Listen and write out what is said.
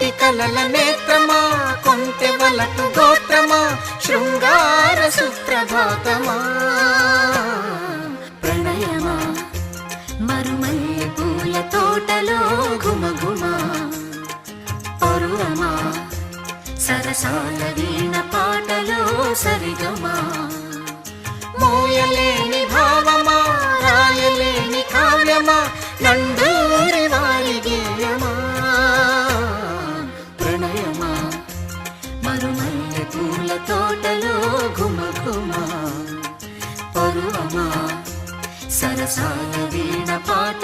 కోటి కలల నేత్రమా, కొంటె వలపు గోత్రమా, శృంగార సుప్రభాతమా. ప్రణయమా మరుమల్లె పూల తోటలో ఘుమఘుమా, పరువమా సరసాల వీణ పాటలో సరిగమా. మోయలేని భావమా, రాయలేని కావ్యమా, నండూరి వారి గేయమా. ప్రణయమా మరుమల్లె పూల తోటలో ఘుమఘుమా, పరువమా సరసాల వీణ పాట